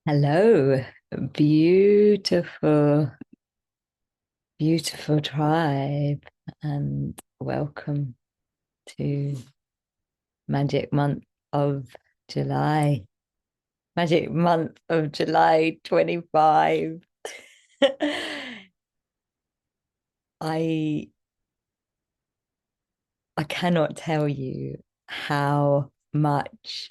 Hello, beautiful, beautiful tribe, and welcome to Magic Month of July. Magic Month of July 25. I I cannot tell you how much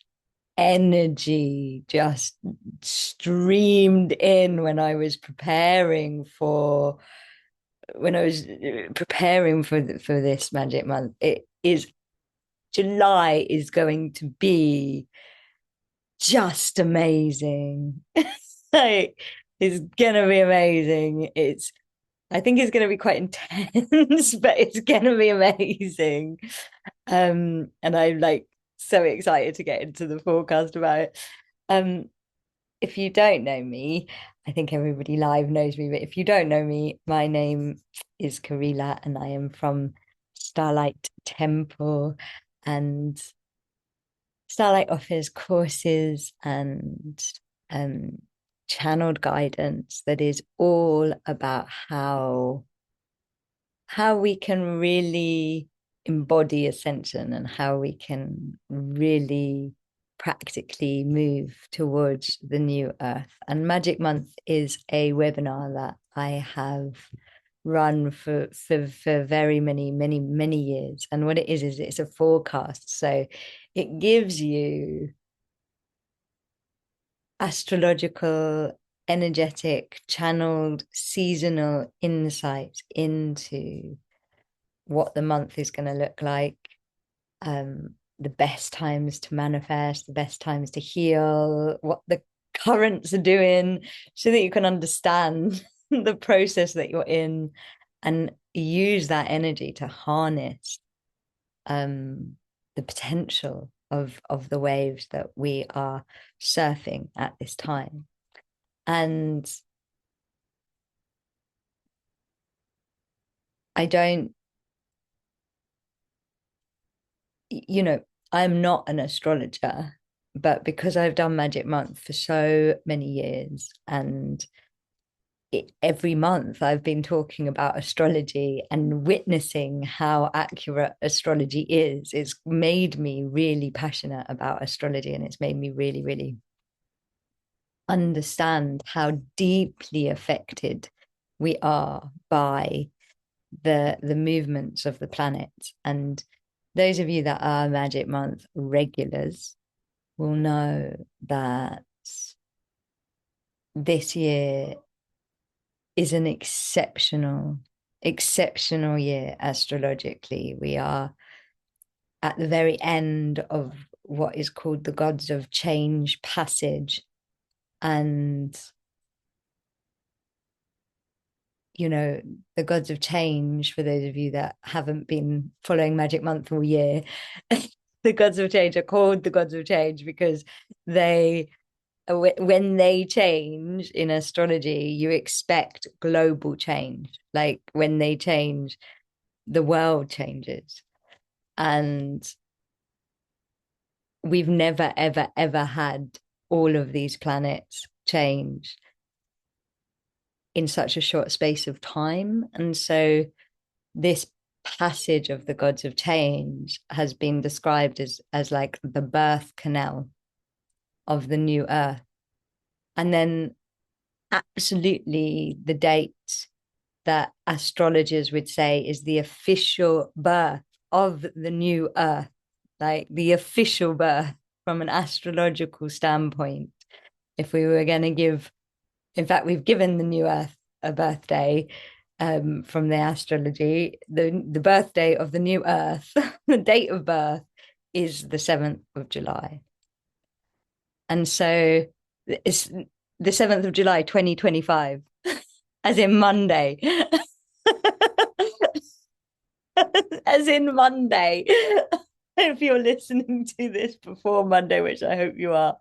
energy just streamed in when I was preparing for this magic month. It is July is going to be just amazing. Like it's gonna be amazing. I think it's gonna be quite intense, but it's gonna be amazing. And I'm like so excited to get into the forecast about it. Um, if you don't know me, I think everybody live knows me, but if you don't know me, my name is Karila and I am from Starlight Temple. And Starlight offers courses and um, channeled guidance that is all about how we can really embody ascension and how we can really practically move towards the new earth. And Magic Month is a webinar that I have run for very many years. And what it is it's a forecast. So it gives you astrological, energetic, channeled, seasonal insight into what the month is going to look like, the best times to manifest, the best times to heal, what the currents are doing, so that you can understand the process that you're in and use that energy to harness the potential of the waves that we are surfing at this time. And I don't, you know, I'm not an astrologer, but because I've done Magic Month for so many years and every month I've been talking about astrology and witnessing how accurate astrology is, it's made me really passionate about astrology and it's made me really understand how deeply affected we are by the movements of the planet. And those of you that are Magic Month regulars will know that this year is an exceptional year astrologically. We are at the very end of what is called the Gods of Change passage. And, you know, the Gods of Change, for those of you that haven't been following Magic Month all year, the Gods of Change are called the Gods of Change because they when they change in astrology, you expect global change. Like when they change, the world changes. And we've never, ever had all of these planets change in such a short space of time. And so this passage of the gods of change has been described as like the birth canal of the new earth. And then absolutely the date that astrologers would say is the official birth of the new earth, like the official birth from an astrological standpoint. If we were going to give, in fact, we've given the new earth a birthday from the astrology. The birthday of the new earth, the date of birth is the 7th of July. And so it's the 7th of July, 2025, as in Monday. As in Monday. If you're listening to this before Monday, which I hope you are.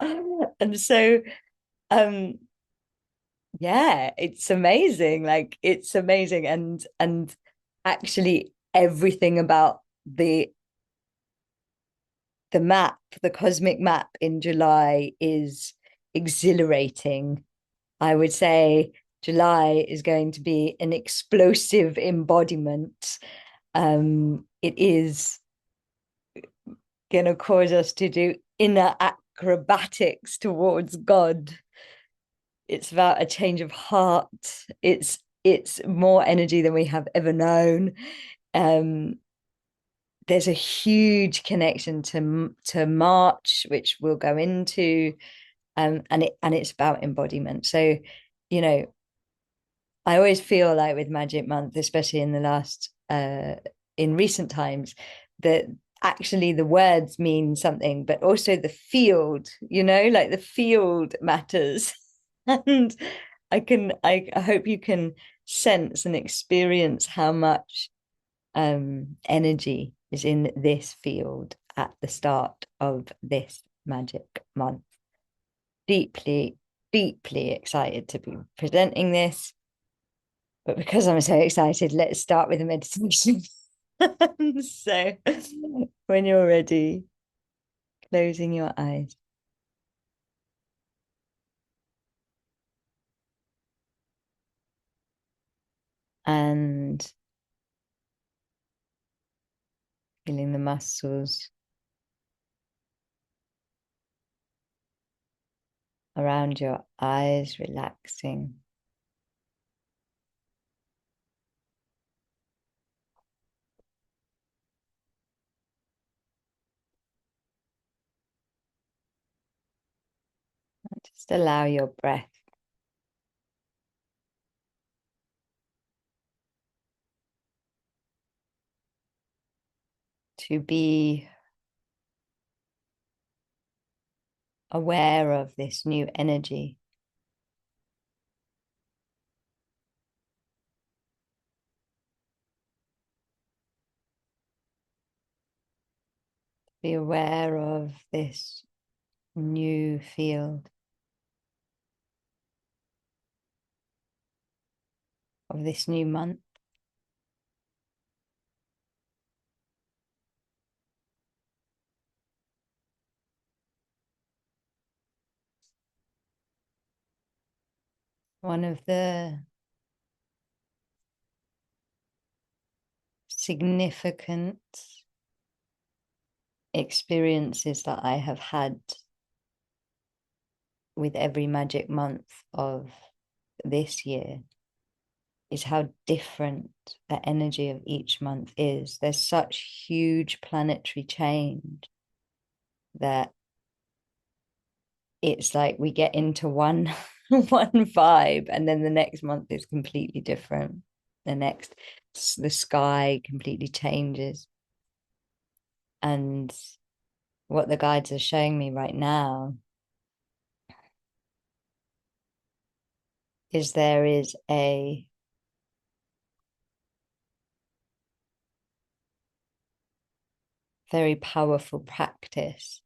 And so um yeah, it's amazing. Like it's amazing. And actually everything about the map, the cosmic map in July is exhilarating. I would say July is going to be an explosive embodiment. It is going to cause us to do inner acrobatics towards God. It's about a change of heart. It's more energy than we have ever known. There's a huge connection to March, which we'll go into, and it's about embodiment. So, you know, I always feel like with Magic Month, especially in the last in recent times, that actually the words mean something, but also the field, you know, like the field matters. And I hope you can sense and experience how much energy is in this field at the start of this Magic Month. Deeply, deeply excited to be presenting this. But because I'm so excited, let's start with a meditation. So, when you're ready, closing your eyes and feeling the muscles around your eyes relaxing. Just allow your breath to be aware of this new energy. Be aware of this new field, of this new month. One of the significant experiences that I have had with every magic month of this year is how different the energy of each month is. There's such huge planetary change that it's like we get into one one vibe and then the next month is completely different. The sky completely changes. And what the guides are showing me right now is there is a very powerful practice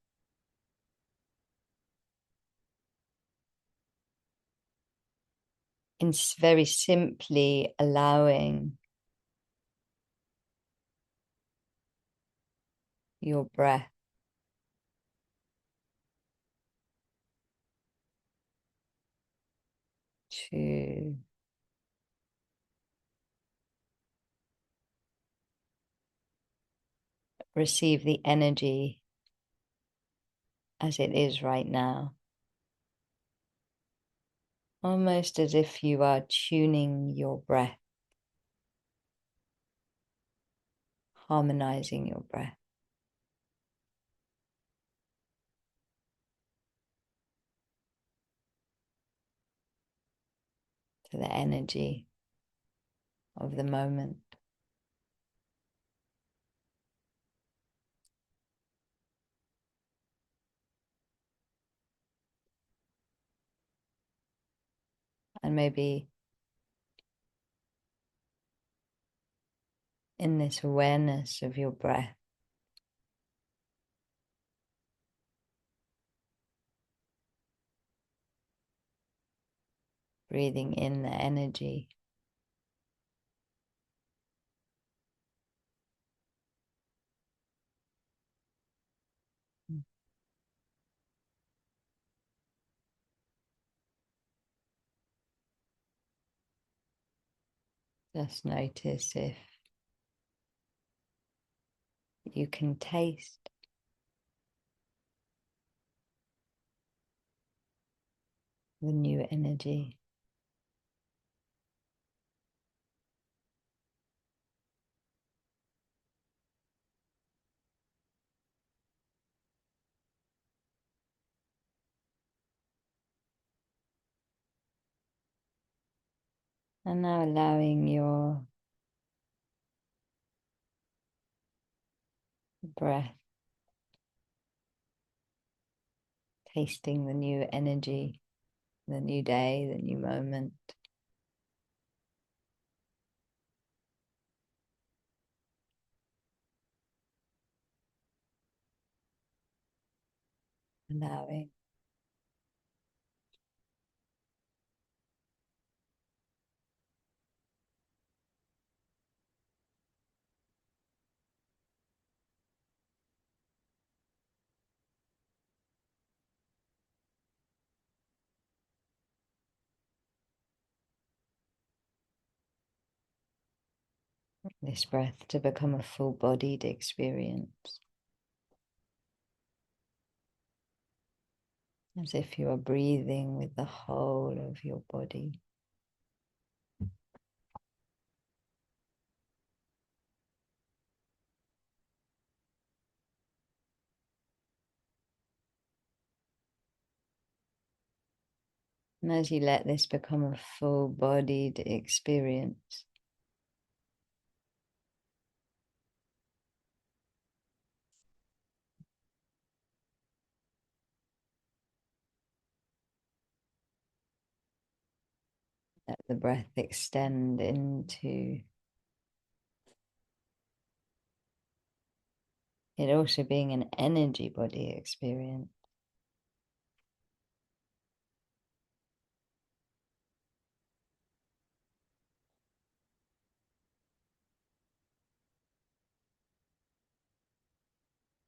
in very simply allowing your breath to receive the energy as it is right now. Almost as if you are tuning your breath, harmonizing your breath to the energy of the moment. And maybe in this awareness of your breath, breathing in the energy, Just notice if you can taste the new energy. And now allowing your breath, tasting the new energy, the new day, the new moment. Allowing this breath to become a full-bodied experience, as if you are breathing with the whole of your body. And as you let this become a full-bodied experience, let the breath extend into it also being an energy body experience.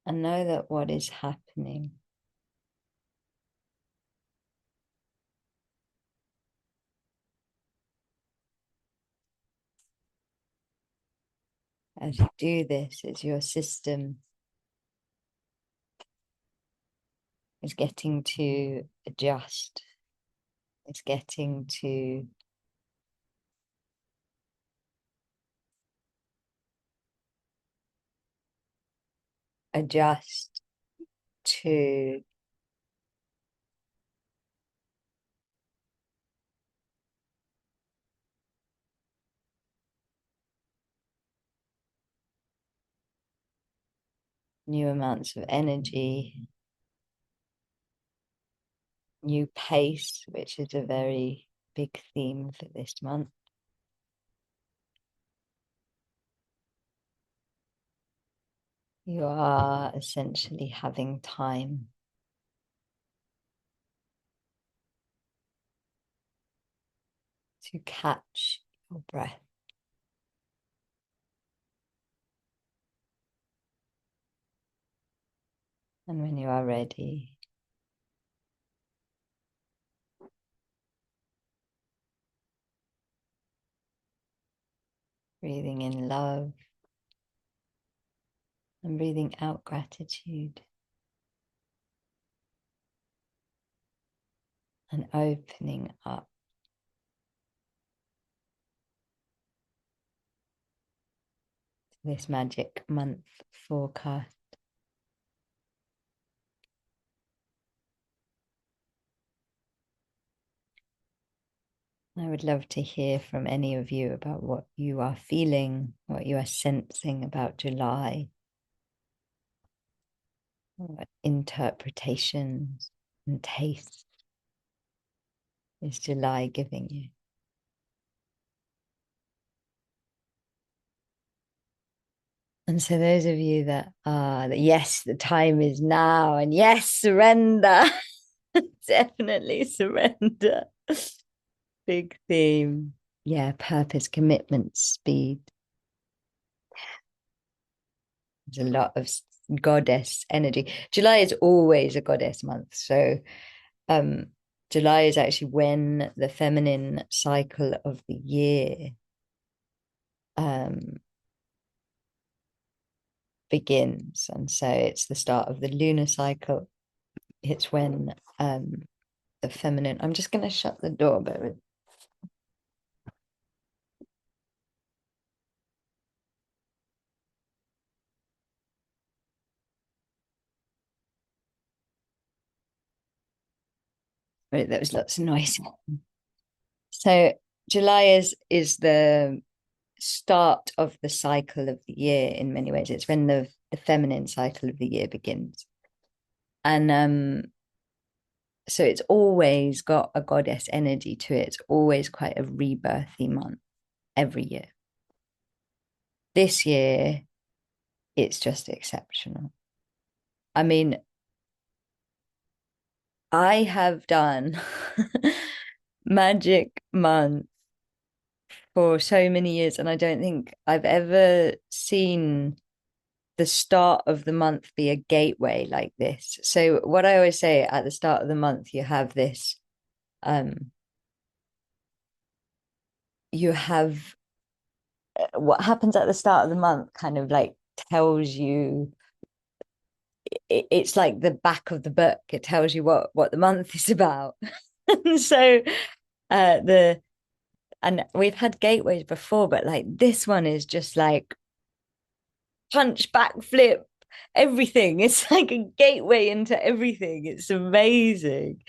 And know that what is happening as you do this is your system is getting to adjust. It's getting to adjust to new amounts of energy, new pace, which is a very big theme for this month. You are essentially having time to catch your breath. And when you are ready, breathing in love and breathing out gratitude and opening up to this magic month forecast. I would love to hear from any of you about what you are feeling, what you are sensing about July, what interpretations and tastes is July giving you. And so those of you that are, that yes, the time is now, and yes, surrender, definitely surrender. Big theme. Yeah, purpose, commitment, speed. There's a lot of goddess energy. July is always a goddess month. So July is actually when the feminine cycle of the year um, begins. And so it's the start of the lunar cycle. It's when the feminine, I'm just going to shut the door, but there was lots of noise. So July is the start of the cycle of the year in many ways. It's when the feminine cycle of the year begins. And so it's always got a goddess energy to it. It's always quite a rebirthy month every year. This year, it's just exceptional. I mean, I have done Magic Month for so many years, and I don't think I've ever seen the start of the month be a gateway like this. So what I always say at the start of the month, you have this, you have what happens at the start of the month kind of like tells you it's like the back of the book. It tells you what the month is about. And so the and we've had gateways before, but like this one is just like punch, backflip, everything. It's like a gateway into everything. It's amazing.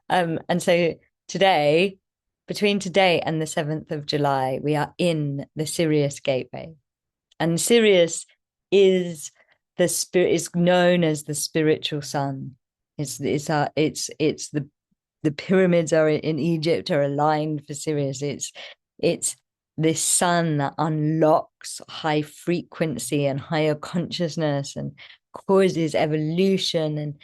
And so today, between today and the 7th of July, we are in the Sirius gateway. And Sirius is the spirit, is known as the spiritual sun. It's the pyramids are in Egypt are aligned for Sirius. It's this sun that unlocks high frequency and higher consciousness and causes evolution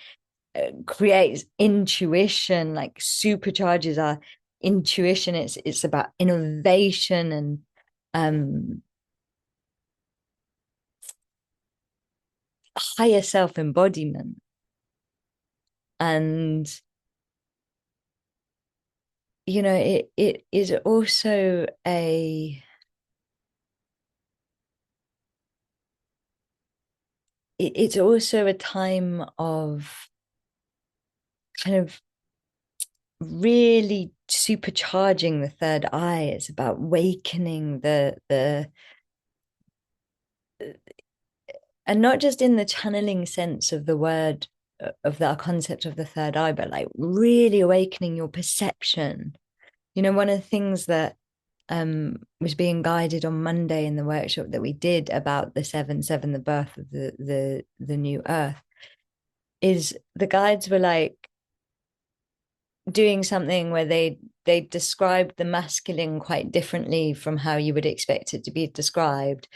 and creates intuition, like supercharges our intuition. It's about innovation and higher self-embodiment. And you know, it is also it's also a time of kind of really supercharging the third eye. It's about wakening the and not just in the channeling sense of the word of the concept of the third eye, but like really awakening your perception. You know, one of the things that was being guided on Monday in the workshop that we did about the 7/7, the birth of the new earth, is the guides were like doing something where they described the masculine quite differently from how you would expect it to be described.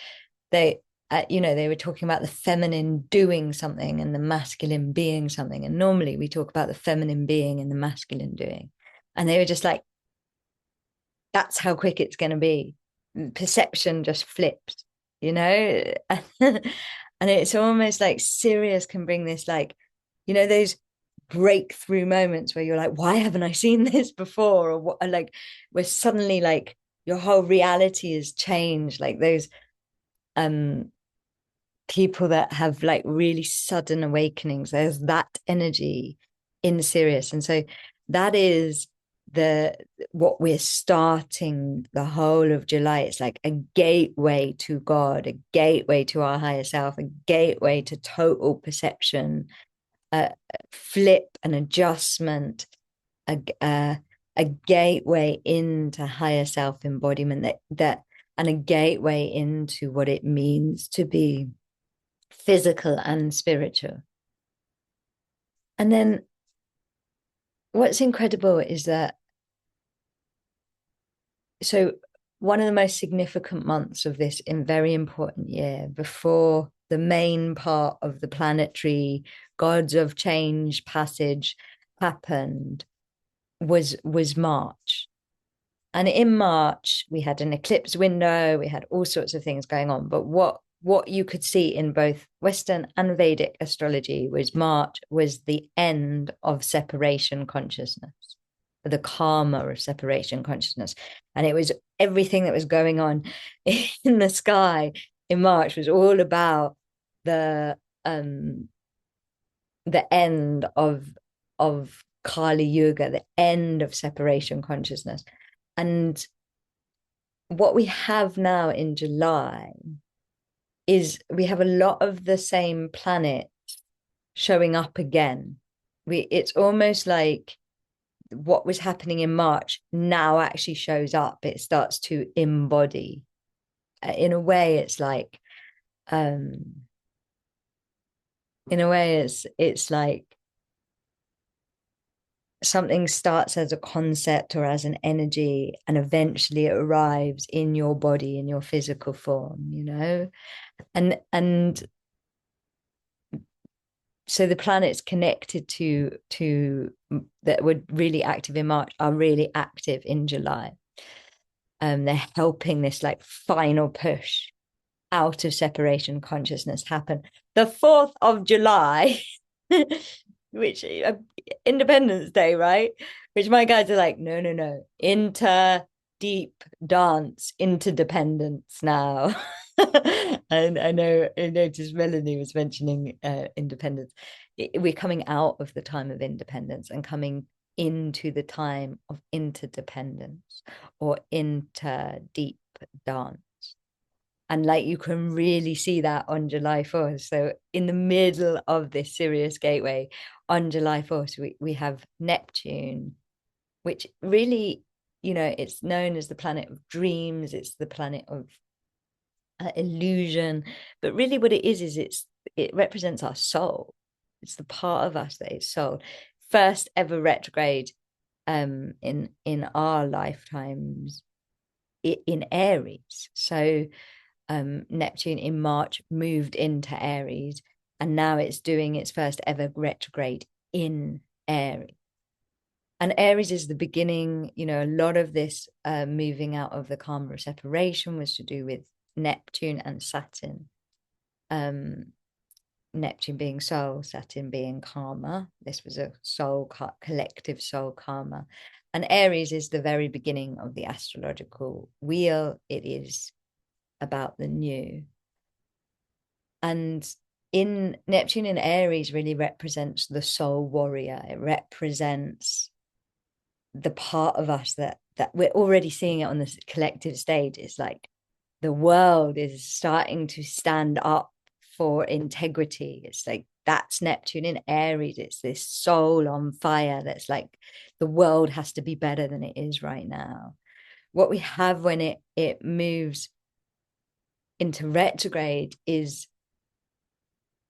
They you know, they were talking about the feminine doing something and the masculine being something, and normally we talk about the feminine being and the masculine doing, and they were just like, that's how quick it's going to be. Perception just flipped, you know. And it's almost like Sirius can bring this, like, you know, those breakthrough moments where you're like, why haven't I seen this before? Or what, like, where suddenly like your whole reality has changed, like those people that have like really sudden awakenings. There's that energy in Sirius. And so that is the what we're starting the whole of July. It's like a gateway to God, a gateway to our higher self, a gateway to total perception, a flip, an adjustment, a gateway into higher self embodiment, that and a gateway into what it means to be physical and spiritual. And then what's incredible is that, so one of the most significant months of this in very important year before the main part of the planetary gods of change passage happened was March. And in March, we had an eclipse window, we had all sorts of things going on. But what you could see in both Western and Vedic astrology was March was the end of separation consciousness. the karma of separation consciousness. And it was everything that was going on in the sky in March was all about the end of Kali Yuga, the end of separation consciousness. And what we have now in July is we have a lot of the same planets showing up again. It's almost like what was happening in March now actually shows up. It starts to embody. In a way, it's like, in a way, it's like something starts as a concept or as an energy, and eventually it arrives in your body, in your physical form, you know? And so the planets connected to that were really active in March are really active in July. They're helping this like final push out of separation consciousness happen. The 4th of July, which Independence Day, right? Which my guys are like, no, deep dance interdependence now. And I noticed Melanie was mentioning independence. We're coming out of the time of independence and coming into the time of interdependence or inter deep dance. And like you can really see that on July 4th. So in the middle of this Sirius gateway on July 4th, we have Neptune, which really, it's known as the planet of dreams. It's the planet of illusion. But really what it is it represents our soul. It's the part of us that is soul. First ever retrograde in our lifetimes in Aries. So Neptune in March moved into Aries, and now it's doing its first ever retrograde in Aries. And Aries is the beginning, a lot of this moving out of the karma of separation was to do with Neptune and Saturn. Neptune being soul, Saturn being karma. This was a collective soul karma. And Aries is the very beginning of the astrological wheel. It is about the new. And in Neptune in Aries really represents the soul warrior. It represents the part of us that we're already seeing it on this collective stage. It's like the world is starting to stand up for integrity. It's like that's Neptune in Aries. It's this soul on fire that's like the world has to be better than it is right now. What we have when it moves into retrograde is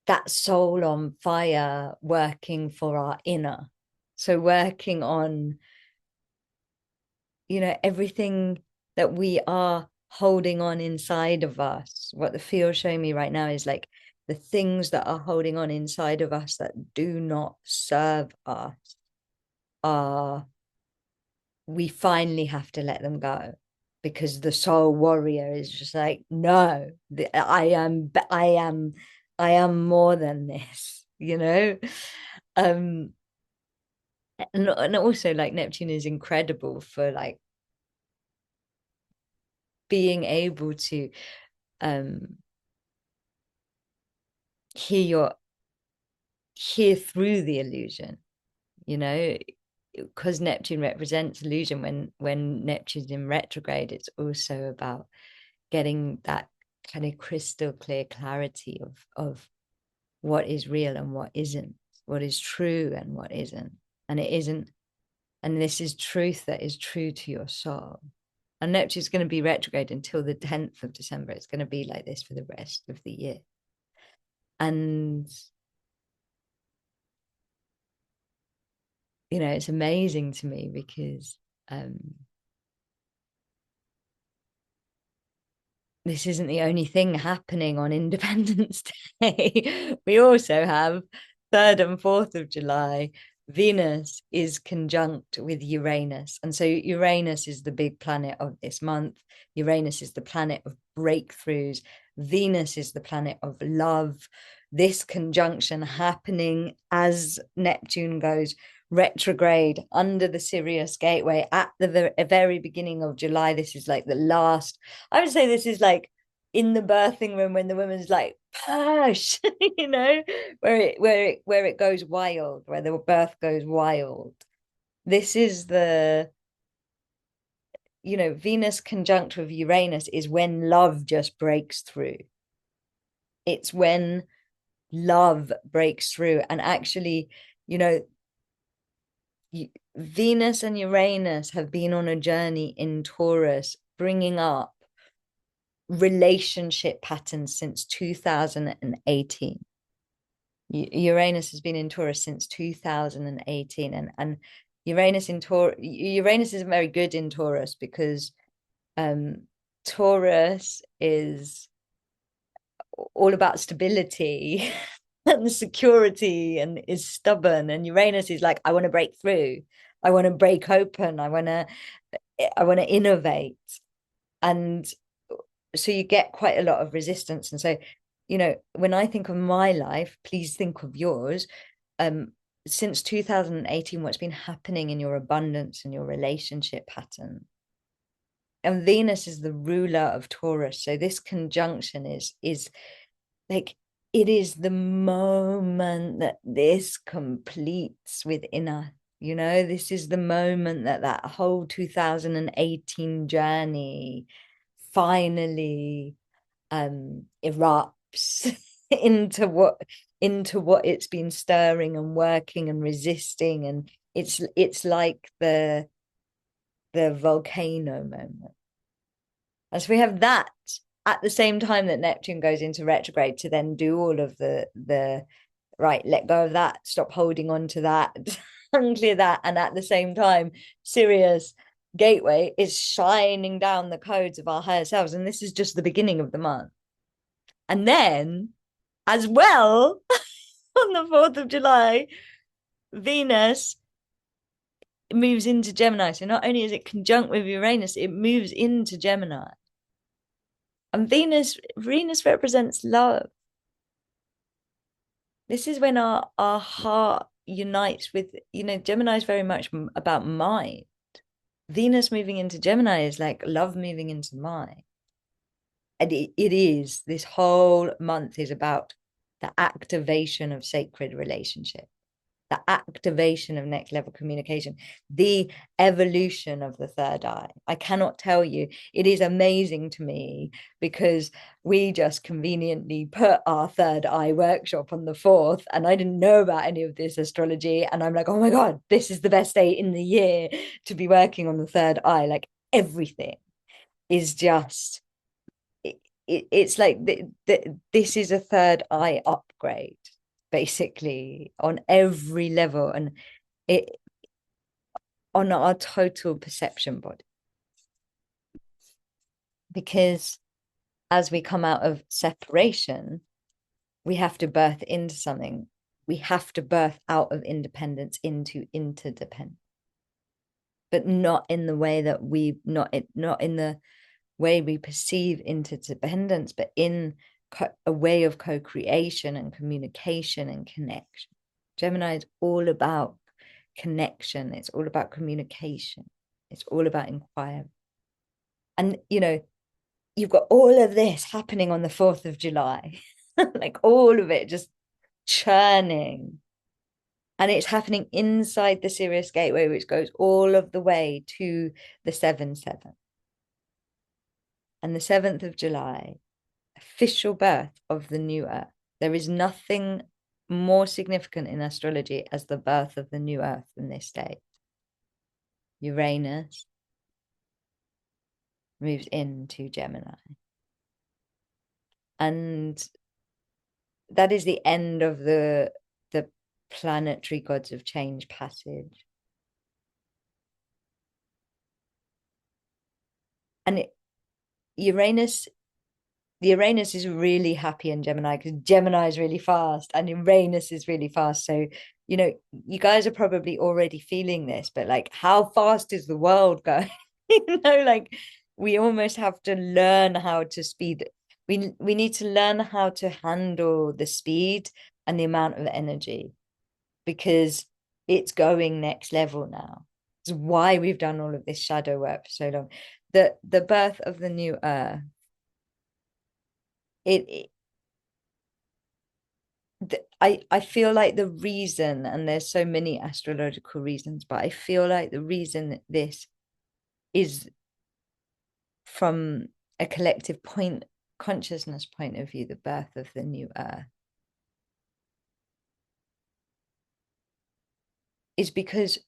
that soul on fire working for our inner. So working on, everything that we are holding on inside of us. What the field showing me right now is like the things that are holding on inside of us that do not serve us we finally have to let them go, because the soul warrior is just like, no, I am more than this, and also like Neptune is incredible for like being able to hear through the illusion, because Neptune represents illusion. When Neptune's in retrograde, it's also about getting that kind of crystal clear clarity of what is real and what isn't, what is true and what isn't. And it isn't, and this is truth that is true to your soul. And Neptune's going to be retrograde until the 10th of December. It's going to be like this for the rest of the year. And it's amazing to me because this isn't the only thing happening on Independence Day. We also have 3rd and 4th of July. Venus is conjunct with Uranus. And so Uranus is the big planet of this month. Uranus is the planet of breakthroughs. Venus is the planet of love. This conjunction happening as Neptune goes retrograde under the Sirius gateway at the very beginning of July. This is like the last, I would say this is like in the birthing room when the woman's like, push, you know, where it goes wild, where the birth goes wild. This is the, you know, Venus conjunct with Uranus is when love just breaks through. It's when love breaks through. And actually, you know, Venus and Uranus have been on a journey in Taurus, bringing up relationship patterns since 2018. Uranus has been in Taurus since 2018, and Uranus in Taurus. Uranus isn't very good in Taurus because Taurus is all about stability and security and is stubborn, and Uranus is like, I want to break through, I want to break open, I want to innovate. And so you get quite a lot of resistance. And so, you know, when I think of my life, please think of yours. Since 2018, what's been happening in your abundance and your relationship pattern. And Venus is the ruler of Taurus. So this conjunction is like, it is the moment that this completes within us. You know, this is the moment that that whole 2018 journey finally erupts into what it's been stirring and working and resisting. And it's like the volcano moment. And so we have that at the same time that Neptune goes into retrograde to then do all of the right, let go of that, stop holding on to that, unclear that. And at the same time, Sirius gateway is shining down the codes of our higher selves. And this is just the beginning of the month. And then, as well, on the 4th of July, Venus moves into Gemini. So not only is it conjunct with Uranus, it moves into Gemini. And Venus represents love. This is when our heart unites with, you know, Gemini is very much about mind. Venus moving into Gemini is like love moving into mind. And it is, this whole month is about the activation of sacred relationship, the activation of next level communication, the evolution of the third eye. I cannot tell you, it is amazing to me because we just conveniently put our third eye workshop on the 4th, and I didn't know about any of this astrology. And I'm like, oh my God, this is the best day in the year to be working on the third eye. Like everything is just, it's like this is a third eye upgrade basically on every level, and it on our total perception body, because as we come out of separation, we have to birth into something. We have to birth out of independence into interdependence, but not in the way that not in the way we perceive interdependence, but in a way of co-creation and communication and connection. Gemini is all about connection. It's all about communication. It's all about inquiry. And, you know, you've got all of this happening on the 4th of July, like all of it just churning. And it's happening inside the Sirius gateway, which goes all of the way to the 7/7. And the 7th of July, official birth of the new earth. There is nothing more significant in astrology as the birth of the new earth than this day. Uranus moves into Gemini. And that is the end of the planetary gods of change passage. And Uranus is really happy in Gemini because Gemini is really fast and Uranus is really fast. So, you know, you guys are probably already feeling this, but like, how fast is the world going? You know, like we almost have to learn how to speed. We need to learn how to handle the speed and the amount of energy, because it's going next level now. It's why we've done all of this shadow work for so long. The birth of the new earth, it I feel like the reason, and there's so many astrological reasons, but I feel like the reason that this is from a collective point consciousness point of view, the birth of the new earth, is because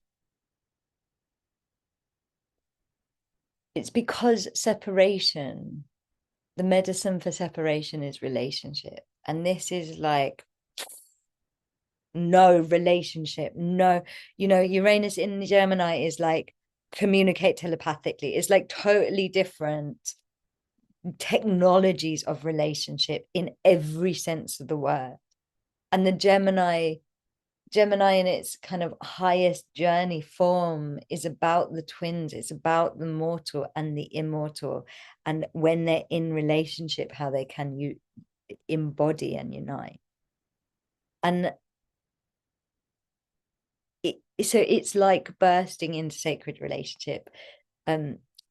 separation, the medicine for separation is relationship. And this is like no relationship, no, Uranus in Gemini is like communicate telepathically. It's like totally different technologies of relationship in every sense of the word. And the Gemini in its kind of highest journey form is about the twins. It's about the mortal and the immortal. And when they're in relationship, how they can embody and unite. And so it's like bursting into sacred relationship.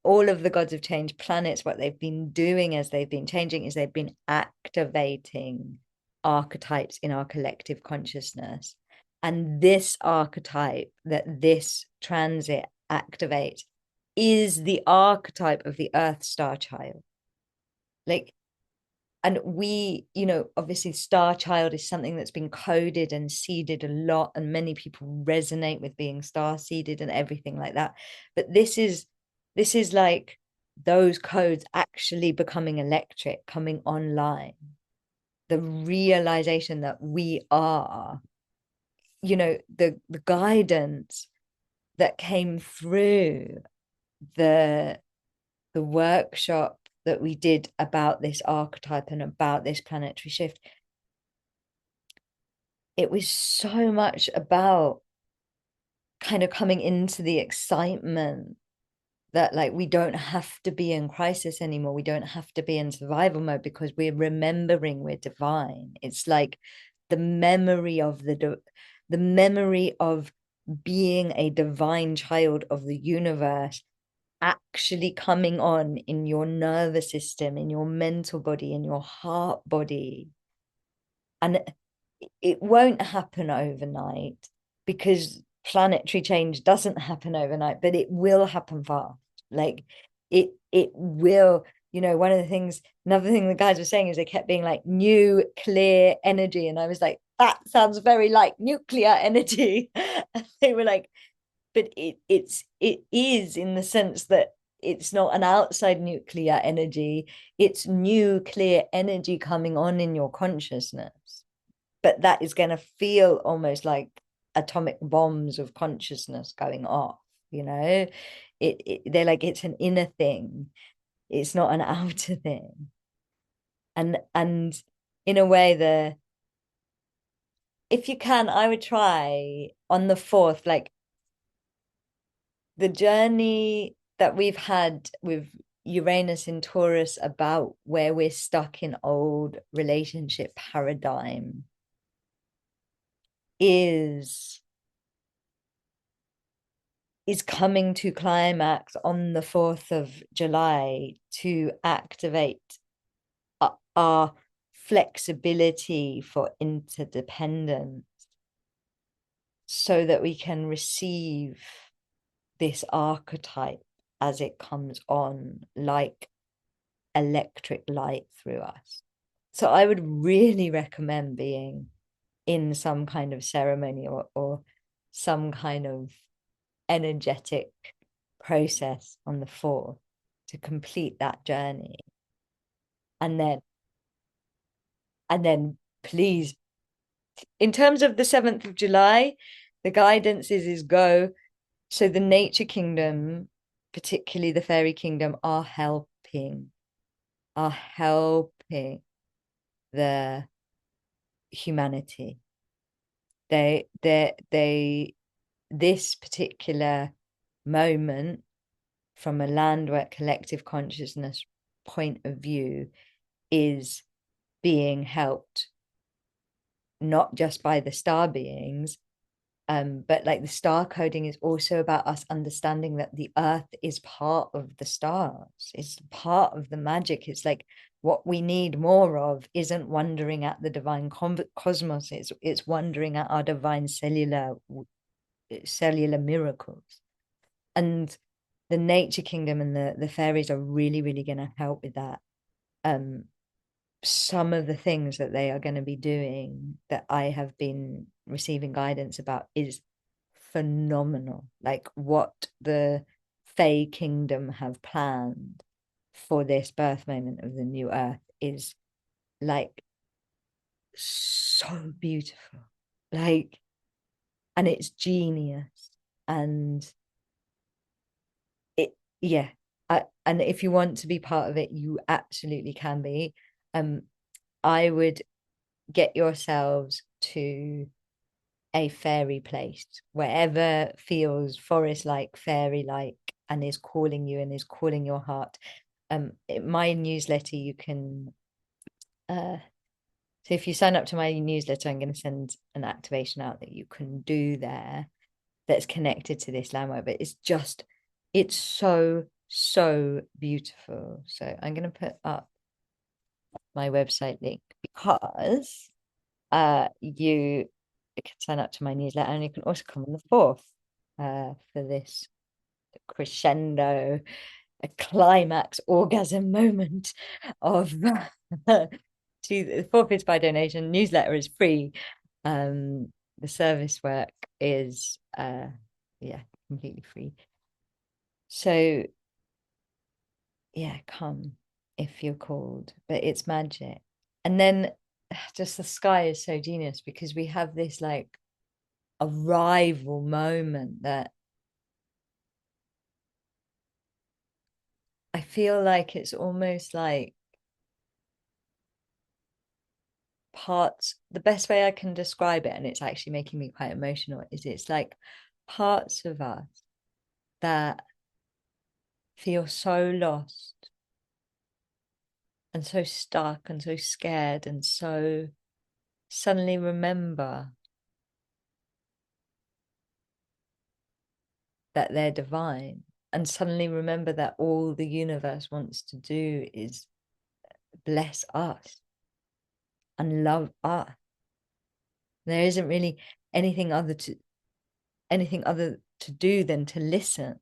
All of the gods of change planets, what they've been doing as they've been changing is they've been activating archetypes in our collective consciousness. And this archetype that this transit activates is the archetype of the Earth Star Child. Like, and we, obviously Star Child is something that's been coded and seeded a lot, and many people resonate with being star seeded and everything like that. But this is like those codes actually becoming electric, coming online. The realization that we are, the guidance that came through the workshop that we did about this archetype and about this planetary shift. It was so much about kind of coming into the excitement that like we don't have to be in crisis anymore. We don't have to be in survival mode because we're remembering we're divine. It's like the memory of the memory of being a divine child of the universe actually coming on in your nervous system, in your mental body, in your heart body. And it won't happen overnight because planetary change doesn't happen overnight, but it will happen fast. Like it will, one of the things, another thing the guys were saying is they kept being like new clear energy. And I was like, that sounds very like nuclear energy. And they were like, but it is in the sense that it's not an outside nuclear energy, it's new clear energy coming on in your consciousness, but that is going to feel almost like atomic bombs of consciousness going off. They're like, it's an inner thing, it's not an outer thing. And in a way, if you can, I would try on the 4th, like the journey that we've had with Uranus in Taurus about where we're stuck in old relationship paradigm is coming to climax on the 4th of July to activate our flexibility for interdependence so that we can receive this archetype as it comes on like electric light through us. So I would really recommend being in some kind of ceremony or some kind of energetic process on the 4th to complete that journey. And then please, in terms of the 7th of July, the guidance is go. So the nature kingdom, particularly the fairy kingdom, are helping the humanity. They this particular moment from a landwork collective consciousness point of view is being helped not just by the star beings, But like the star coding is also about us understanding that the earth is part of the stars. It's part of the magic. It's like what we need more of isn't wondering at the divine cosmos. It's wondering at our divine cellular miracles. And the nature kingdom and the fairies are really, really going to help with that. Some of the things that they are going to be doing that I have been receiving guidance about is phenomenal. Like what the Fae Kingdom have planned for this birth moment of the new earth is like so beautiful. Like, and it's genius. And it, yeah. And if you want to be part of it, you absolutely can be. I would get yourselves to a fairy place, wherever feels forest like, fairy like, and is calling you and is calling your heart. My newsletter, you can so if you sign up to my newsletter, I'm going to send an activation out that you can do there that's connected to this landmark. But it's so beautiful. So I'm going to put up my website link because you can sign up to my newsletter, and you can also come on the 4th for this crescendo, a climax orgasm moment of the 4th is by donation. Newsletter is free. The service work is completely free. So yeah, come if you're called, but it's magic. And then just the sky is so genius because we have this like arrival moment that I feel like it's almost like parts, the best way I can describe it, and it's actually making me quite emotional, is it's like parts of us that feel so lost and so stuck and so scared and so suddenly remember that they're divine and suddenly remember that all the universe wants to do is bless us and love us. There isn't really anything other to do than to listen,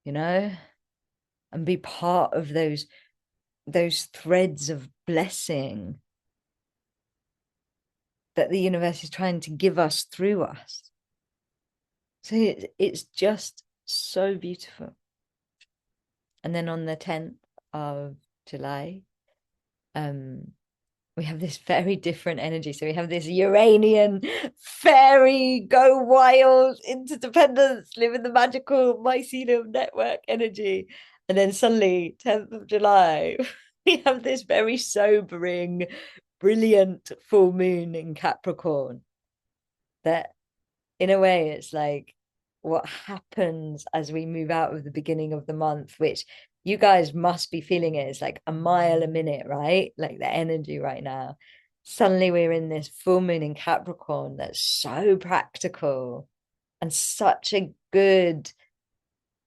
you know, and be part of those threads of blessing that the universe is trying to give us through us. So it's just so beautiful. And then on the 10th of July, we have this very different energy. So we have this Uranian fairy, go wild, interdependence, live in the magical mycelium network energy. And then suddenly, 10th of July, we have this very sobering, brilliant full moon in Capricorn that in a way it's like what happens as we move out of the beginning of the month, which you guys must be feeling it. It's like a mile a minute, right? Like the energy right now. Suddenly we're in this full moon in Capricorn that's so practical and such a good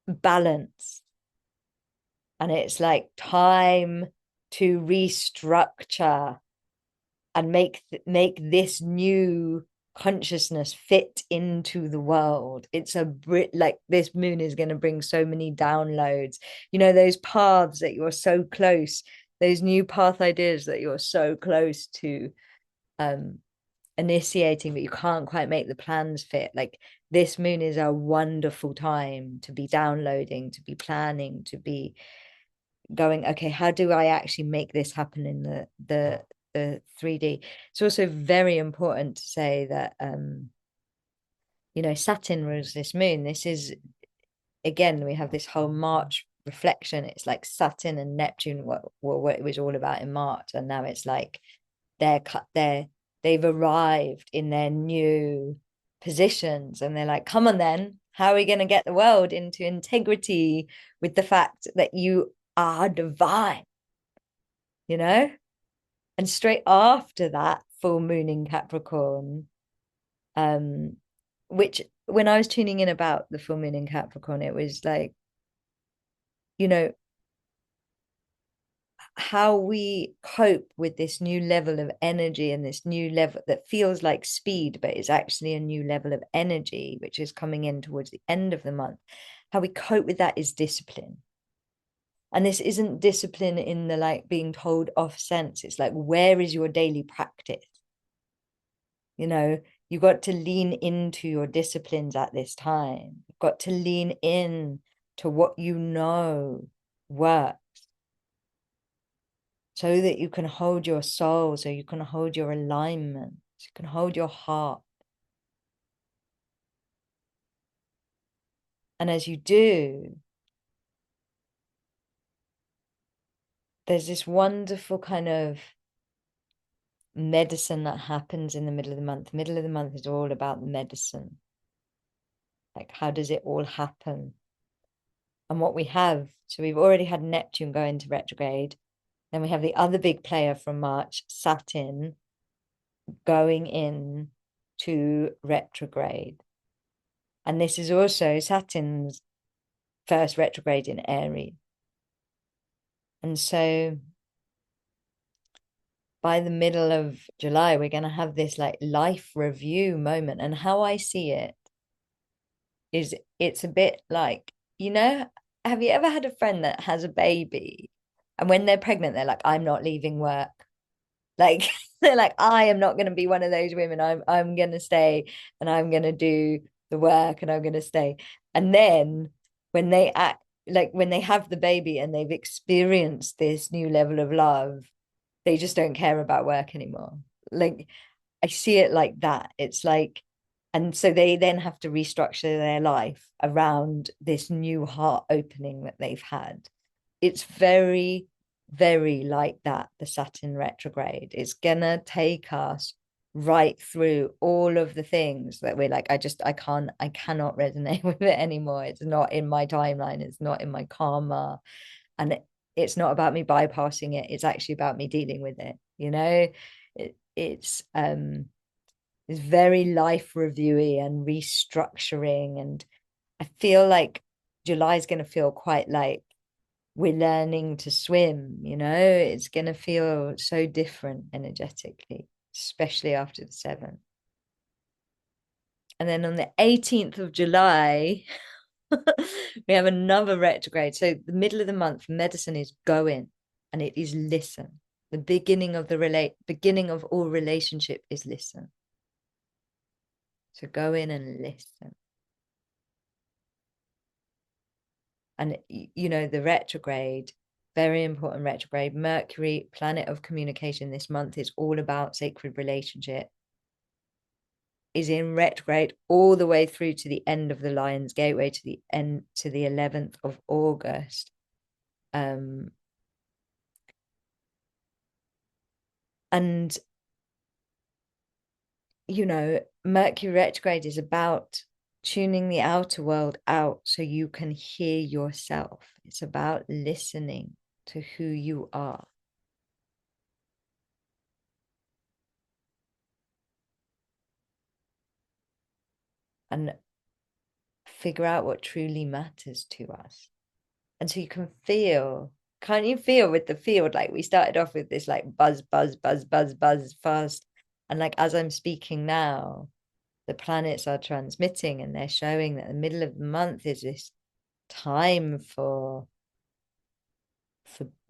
balance. And it's like time to restructure and make this new consciousness fit into the world. It's like this moon is going to bring so many downloads, you know, those paths that you're so close, those new path ideas that you're so close to initiating, but you can't quite make the plans fit. Like this moon is a wonderful time to be downloading, to be planning, to be going, okay, how do I actually make this happen in the 3D? It's also very important to say that you know, Saturn rules this moon. This is, again, we have this whole March reflection. It's like Saturn and Neptune, what it was all about in March, and now it's like they've arrived in their new positions, and they're like, come on then, how are we going to get the world into integrity with the fact that you are divine, you know? And straight after that full moon in Capricorn, which when I was tuning in about the full moon in Capricorn, it was like, you know, how we cope with this new level of energy and this new level that feels like speed, but is actually a new level of energy, which is coming in towards the end of the month. How we cope with that is discipline. And this isn't discipline in the like being told off sense. It's like, where is your daily practice? You know, you've got to lean into your disciplines at this time. You've got to lean in to what you know works so that you can hold your soul, so you can hold your alignment, so you can hold your heart. And as you do, there's this wonderful kind of medicine that happens in the middle of the month. The middle of the month is all about the medicine. Like, how does it all happen? And what we have, so we've already had Neptune go into retrograde. Then we have the other big player from March, Saturn, going in to retrograde. And this is also Saturn's first retrograde in Aries. And so by the middle of July, we're going to have this like life review moment. And how I see it is it's a bit like, have you ever had a friend that has a baby and when they're pregnant, they're like, I'm not leaving work. Like they're like, I am not going to be one of those women. I'm going to stay and I'm going to do the work and I'm going to stay. And then when they act like when they have the baby and they've experienced this new level of love, they just don't care about work anymore. Like I see it like that. It's like, and so they then have to restructure their life around this new heart opening that they've had. It's very, very like that. The Saturn retrograde is gonna take us right through all of the things that we're like, I cannot resonate with it anymore. It's not in my timeline, it's not in my karma. And it's not about me bypassing it, it's actually about me dealing with it, it's very life reviewy and restructuring. And I feel like July is going to feel quite like we're learning to swim, it's going to feel so different energetically, especially after the 7th. And then on the 18th of July, we have another retrograde. So the middle of the month, medicine is go in and it is listen. The beginning of all relationship is listen. So go in and listen. And the retrograde, very important retrograde. Mercury, planet of communication, this month is all about sacred relationship, is in retrograde all the way through to the end of the Lion's Gateway, to the 11th of August. And Mercury retrograde is about tuning the outer world out so you can hear yourself. It's about listening to who you are. And figure out what truly matters to us. And so you can feel, can't you feel with the field? Like we started off with this like buzz, buzz, buzz, buzz, buzz fast. And like as I'm speaking now, the planets are transmitting and they're showing that the middle of the month is this time for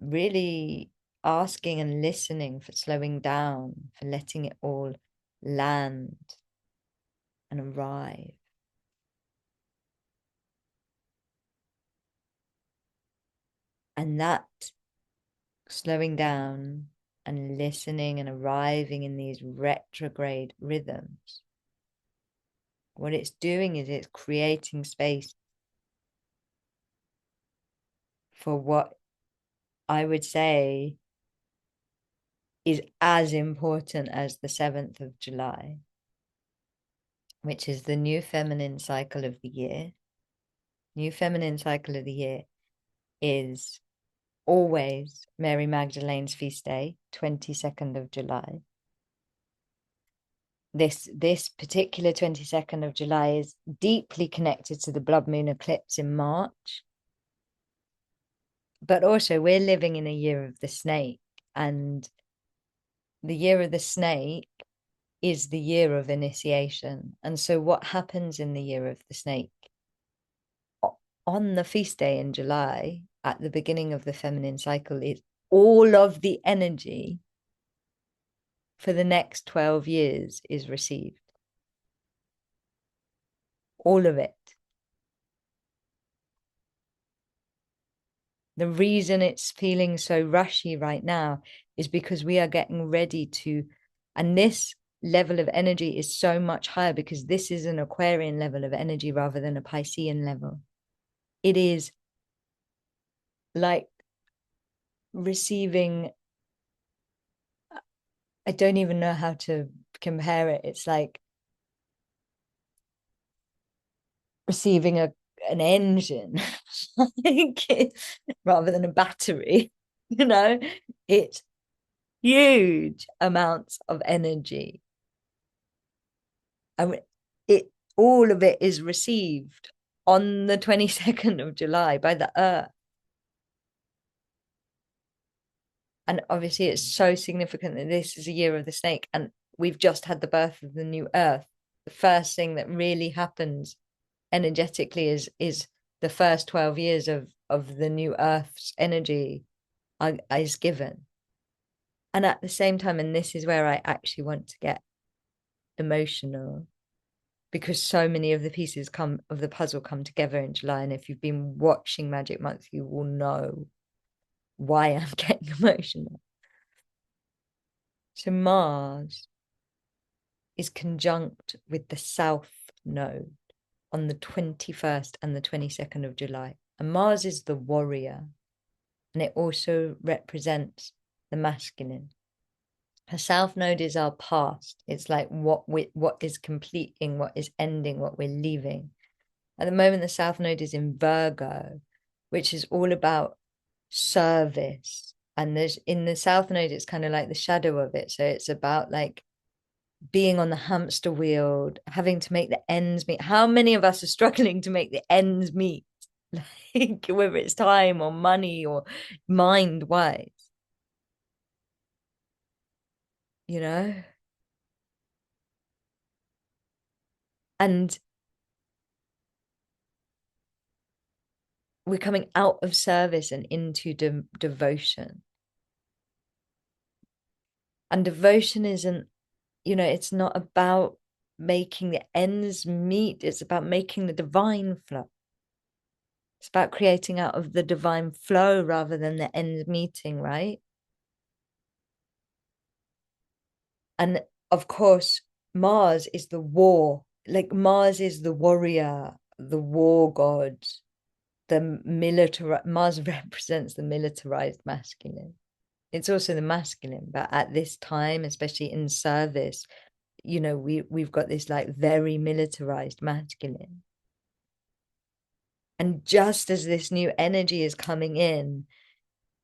really asking and listening, for slowing down, for letting it all land and arrive. And that slowing down and listening and arriving in these retrograde rhythms, what it's doing is it's creating space for what I would say is as important as the 7th of July, which is the new feminine cycle of the year. New feminine cycle of the year is always Mary Magdalene's feast day, 22nd of July. this particular 22nd of July is deeply connected to the blood moon eclipse in March. But also we're living in a year of the snake, and the year of the snake is the year of initiation. And so what happens in the year of the snake? On the feast day in July, at the beginning of the feminine cycle, is all of the energy for the next 12 years is received. All of it. The reason it's feeling so rushy right now is because we are getting ready to, and this level of energy is so much higher because this is an Aquarian level of energy rather than a Piscean level. It is like receiving, I don't even know how to compare it. It's like receiving an engine like, rather than a battery, you know. It's huge amounts of energy. I mean, it all of it is received on the 22nd of July by the earth. And obviously it's so significant that this is a year of the snake and we've just had the birth of the new earth. The first thing that really happens energetically is the first 12 years of the new earth's energy is given. And at the same time, and this is where I actually want to get emotional, because so many of the pieces of the puzzle come together in July. And if you've been watching Magic Month, you will know why I'm getting emotional. So Mars is conjunct with the South Node on the 21st and the 22nd of July. And Mars is the warrior, and it also represents the masculine. Her South Node is our past. It's like what is completing, what is ending, what we're leaving. At the moment, the South Node is in Virgo, which is all about service. And there's in the South Node, it's kind of like the shadow of it. So it's about like being on the hamster wheel, having to make the ends meet. How many of us are struggling to make the ends meet? Like whether it's time or money or mind wise, you know? And we're coming out of service and into devotion. And devotion isn't, it's not about making the ends meet. It's about making the divine flow. It's about creating out of the divine flow rather than the ends meeting, right? And of course, Mars is the war. Like Mars is the warrior, the war god, the military. Mars represents the militarized masculine. It's also the masculine, but at this time, especially in service, we've got this like very militarized masculine. And just as this new energy is coming in,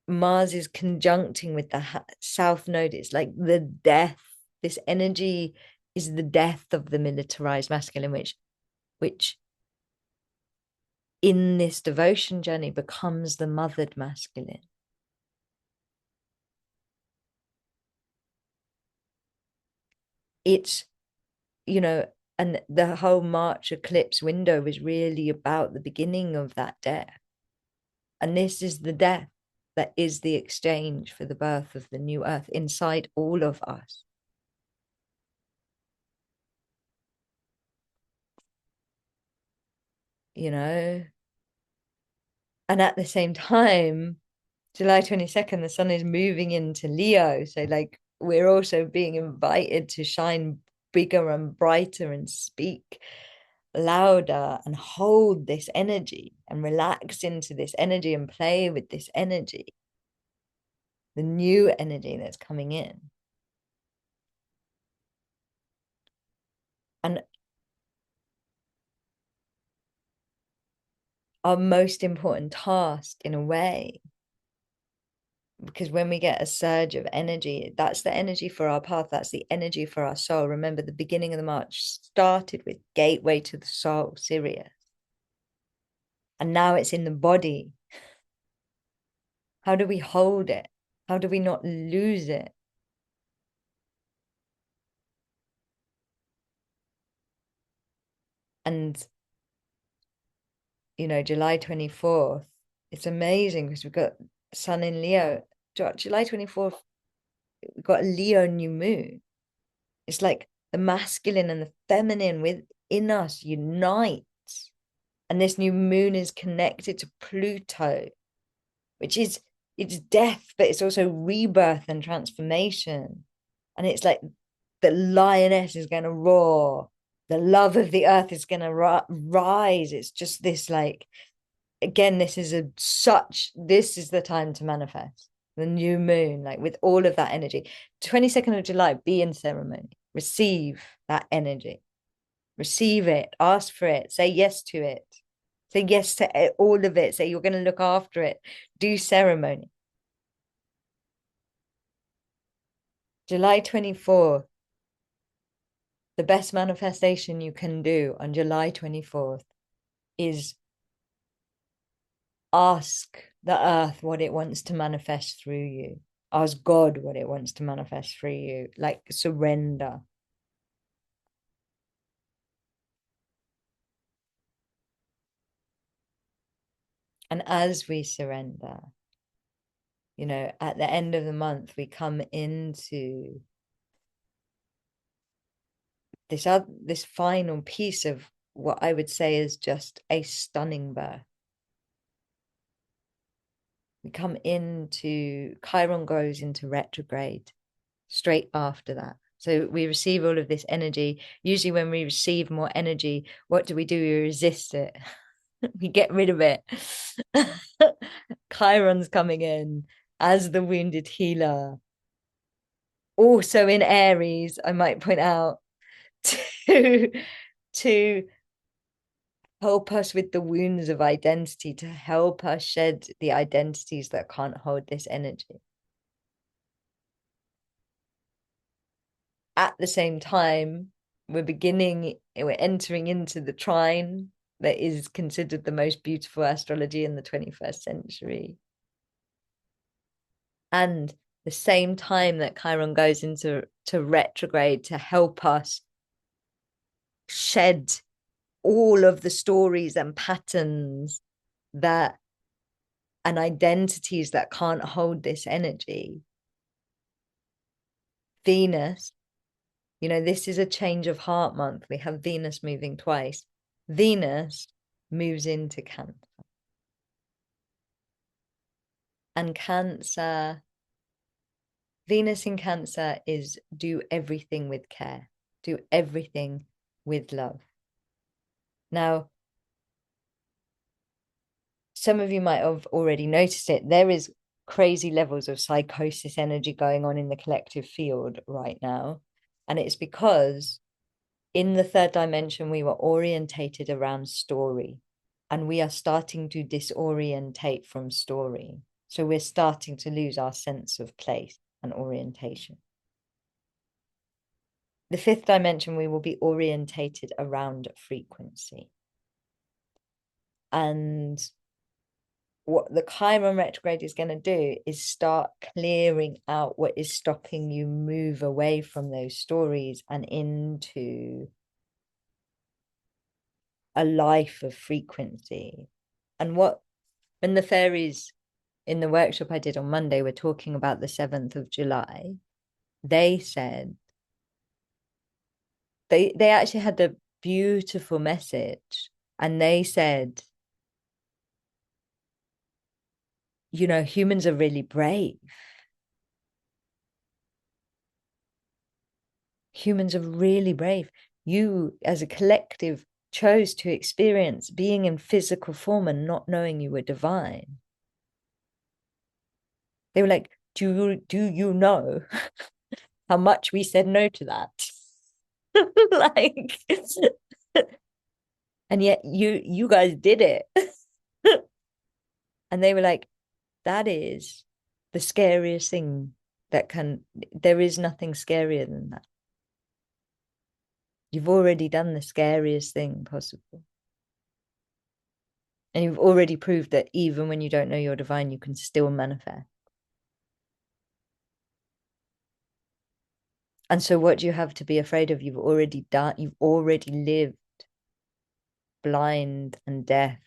Mars is conjuncting with the South Node. It's like the death. This energy is the death of the militarized masculine, which in this devotion journey becomes the mothered masculine. It's, and the whole March eclipse window was really about the beginning of that death. And this is the death that is the exchange for the birth of the new earth inside all of us. And at the same time, July 22nd, the sun is moving into Leo. So, like, we're also being invited to shine bigger and brighter and speak louder and hold this energy and relax into this energy and play with this energy, the new energy that's coming in. And our most important task, in a way, because when we get a surge of energy, that's the energy for our path, that's the energy for our soul. Remember, the beginning of the march started with gateway to the soul, Sirius, and now it's in the body. How do we hold it? How do we not lose it? And July 24th, it's amazing because we've got Sun in Leo. July 24th, we've got a Leo new moon. It's like the masculine and the feminine within us unite. And this new moon is connected to Pluto, which is, it's death, but it's also rebirth and transformation. And it's like the lioness is going to roar. The love of the earth is going to rise. It's just this, like, again, this is the time to manifest the new moon, like with all of that energy. 22nd of July, be in ceremony, receive that energy, receive it, ask for it, say yes to it, say yes to all of it, say you're going to look after it, do ceremony. July 24th, the best manifestation you can do on July 24th is ask the earth what it wants to manifest through you. Ask God what it wants to manifest through you. Like, surrender. And as we surrender, at the end of the month, we come into this final piece of what I would say is just a stunning birth. We come into, Chiron goes into retrograde straight after that. So we receive all of this energy. Usually when we receive more energy, what do? We resist it. We get rid of it. Chiron's coming in as the wounded healer. Also in Aries, I might point out, to help us with the wounds of identity, to help us shed the identities that can't hold this energy. At the same time, we're entering into the trine that is considered the most beautiful astrology in the 21st century. And the same time that Chiron goes into retrograde to help us shed all of the stories and patterns that and identities that can't hold this energy. Venus, this is a change of heart month. We have Venus moving twice. Venus moves into Cancer. And Cancer, Venus in Cancer is do everything with care, do everything with love. Now, some of you might have already noticed it. There is crazy levels of psychosis energy going on in the collective field right now. And it's because in the third dimension, we were orientated around story, and we are starting to disorientate from story. So we're starting to lose our sense of place and orientation. The fifth dimension, we will be orientated around frequency. And what the Chiron retrograde is going to do is start clearing out what is stopping you move away from those stories and into a life of frequency. And when the fairies in the workshop I did on Monday were talking about the 7th of July, they said they actually had a beautiful message, and they said, humans are really brave. Humans are really brave. You, as a collective, chose to experience being in physical form and not knowing you were divine. They were like, do you know how much we said no to that? Like, and yet you guys did it. And they were like, that is The scariest thing there is nothing scarier than that. You've already done the scariest thing possible. And you've already proved that even when you don't know you're divine, you can still manifest. And so what do you have to be afraid of? You've already done, you've already lived blind and deaf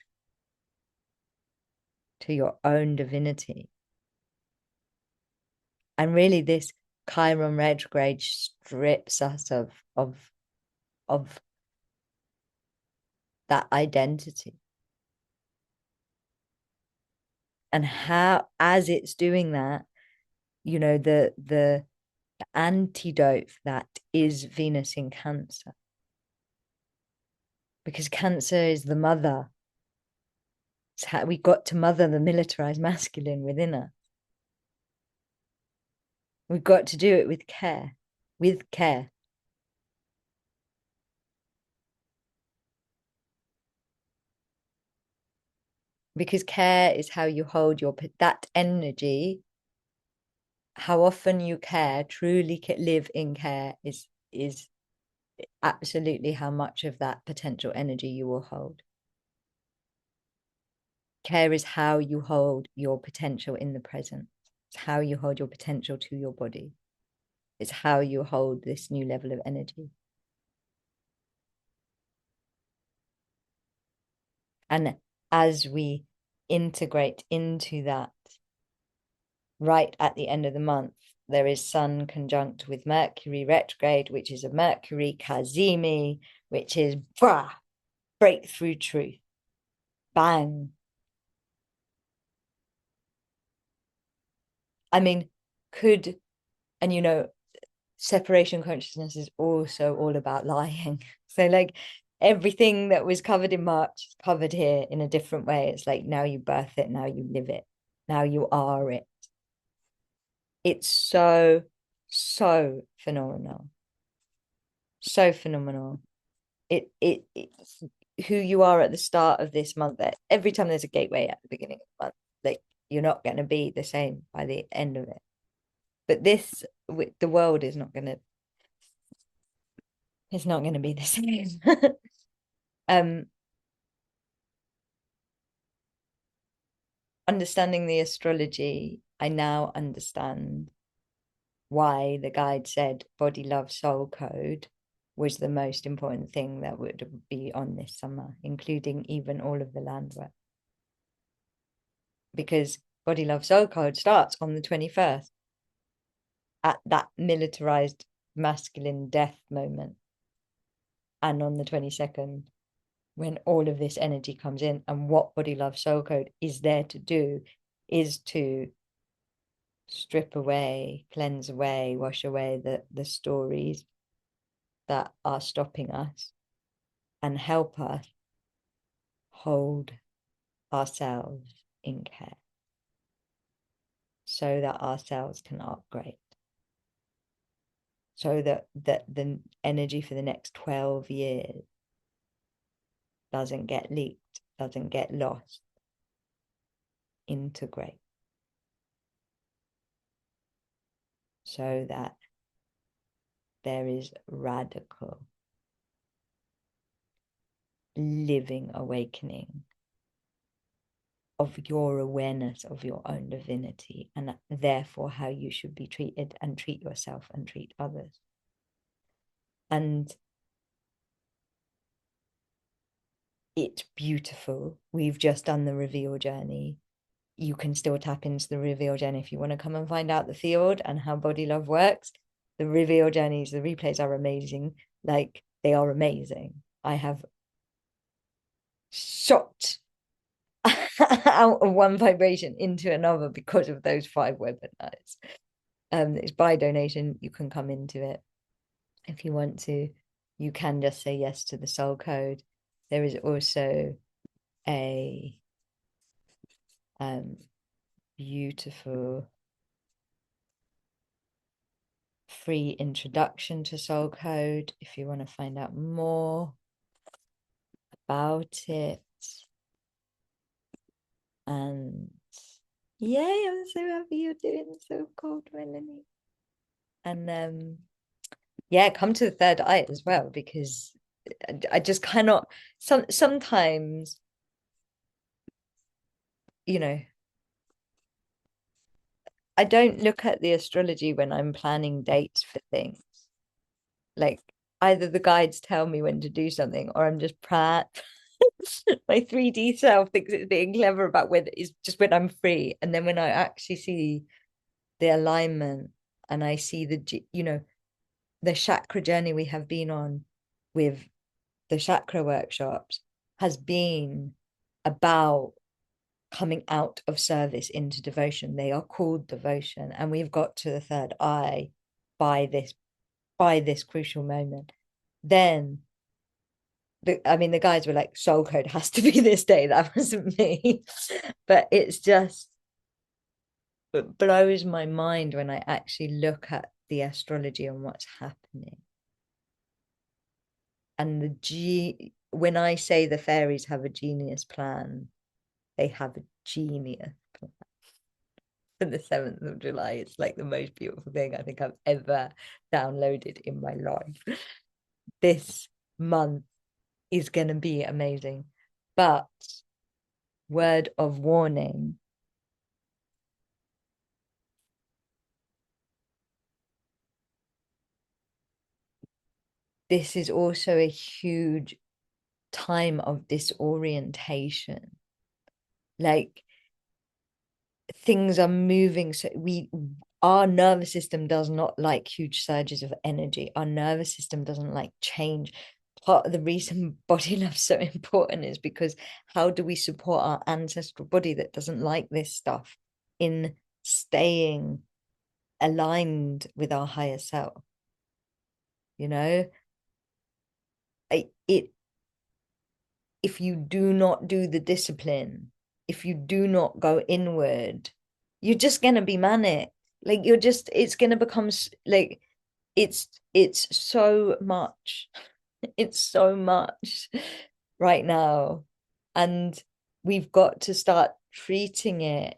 to your own divinity. And really this Chiron retrograde strips us of that identity. And how, as it's doing that, you know, the antidote for that is Venus in Cancer. Because Cancer is the mother. It's how we got to mother the militarized masculine within us. We've got to do it with care, with care. Because care is how you hold that energy. How often you care, truly live in care is absolutely how much of that potential energy you will hold. Care is how you hold your potential in the present. It's how you hold your potential to your body. It's how you hold this new level of energy. And as we integrate into that, right at the end of the month, there is Sun conjunct with Mercury retrograde, which is a Mercury Kazemi, which is breakthrough truth. Bang. I mean, and you know, separation consciousness is also all about lying. So like everything that was covered in March is covered here in a different way. It's like now you birth it, now you live it, now you are it. It's so phenomenal. So phenomenal. It's who you are at the start of this month. That every time there's a gateway at the beginning of the month, like you're not going to be the same by the end of it. But the world is not going to, it's not going to be the same. Understanding the astrology, I now understand why the guide said body love soul code was the most important thing that would be on this summer, including even all of the land work. Because body love soul code starts on the 21st at that militarized masculine death moment. And on the 22nd, when all of this energy comes in, and what body love soul code is there to do is to strip away, cleanse away, wash away the stories that are stopping us and help us hold ourselves in care so that ourselves can upgrade, so that the energy for the next 12 years doesn't get leaked, doesn't get lost. Integrate so that there is radical living awakening of your awareness of your own divinity, and therefore how you should be treated and treat yourself and treat others. And it's beautiful. We've just done the reveal journey. You can still tap into the reveal journey if you want to come and find out the field and how body love works. The reveal journeys, the replays are amazing. Like, they are amazing. I have shot out of one vibration into another because of those 5 webinars. It's by donation. You can come into it if you want to. You can just say yes to the soul code. There is also a beautiful free introduction to soul code if you want to find out more about it. And Yay, I'm so happy you're doing so cold, Melanie. And yeah, come to the third eye as well, because I just cannot sometimes, you know, I don't look at the astrology when I'm planning dates for things. Like either the guides tell me when to do something or I'm just prat. My 3D self thinks it's being clever about when it's just when I'm free. And then when I actually see the alignment and I see the chakra journey we have been on with the chakra workshops has been about coming out of service into devotion. They are called devotion, and we've got to the third eye by this crucial moment. Then the guys were like, soul code has to be this day. That wasn't me. But it blows my mind when I actually look at the astrology and what's happening. And when I say the fairies have a genius plan, they have a genius plan. For the 7th of July, it's like the most beautiful thing I think I've ever downloaded in my life. This month is going to be amazing. But word of warning, this is also a huge time of disorientation. Like things are moving, so our nervous system does not like huge surges of energy. Our nervous system doesn't like change. Part of the reason body love is so important is because how do we support our ancestral body that doesn't like this stuff in staying aligned with our higher self? You know, it if you do not do the discipline, if you do not go inward, you're just gonna be manic. Like it's gonna become like it's so much. It's so much right now. And we've got to start treating it,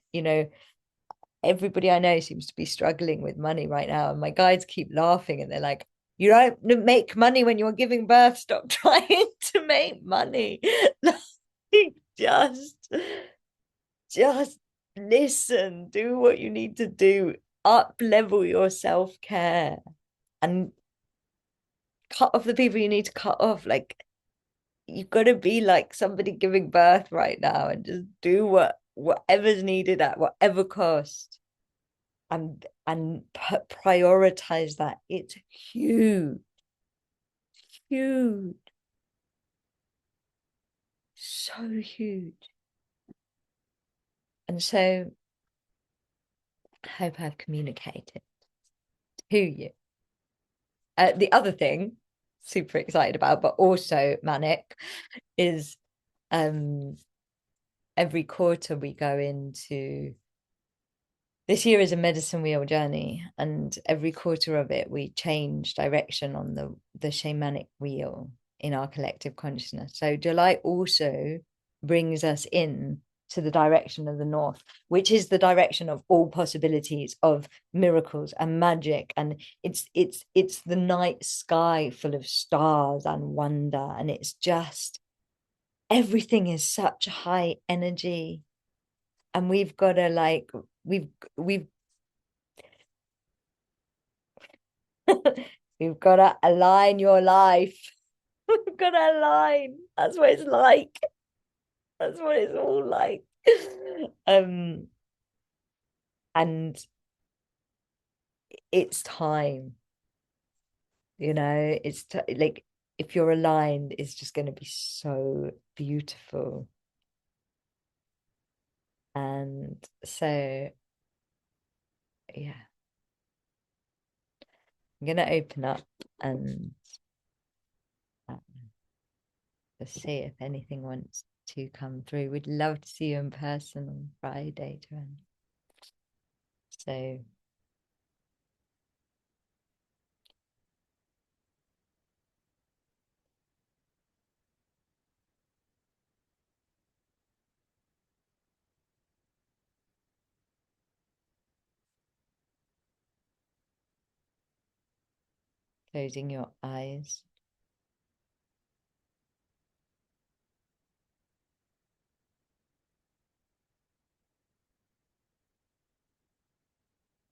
everybody I know seems to be struggling with money right now. And my guides keep laughing and they're like, you don't make money when you're giving birth. Stop trying to make money. Like, just listen, do what you need to do, up level your self-care and cut off the people you need to cut off. Like you've got to be like somebody giving birth right now and just do whatever's needed at whatever cost and prioritize that. It's huge, huge, so huge. And so I hope I've communicated to you. The other thing, super excited about, but also manic, is every quarter we go into. This year is a medicine wheel journey, and every quarter of it we change direction on the shamanic wheel in our collective consciousness. So July also brings us in to the direction of the north, which is the direction of all possibilities of miracles and magic, and it's the night sky full of stars and wonder, and it's just everything is such high energy, and we've got to like we've we've got to align your life. We've got to align. That's what it's like. That's what it's all like. um and it's time, it's like if you're aligned, it's just going to be so beautiful. And so yeah, I'm going to open up and um, just see if anything wants to come through. We'd love to see you in person on Friday, Joanne. So Closing your eyes.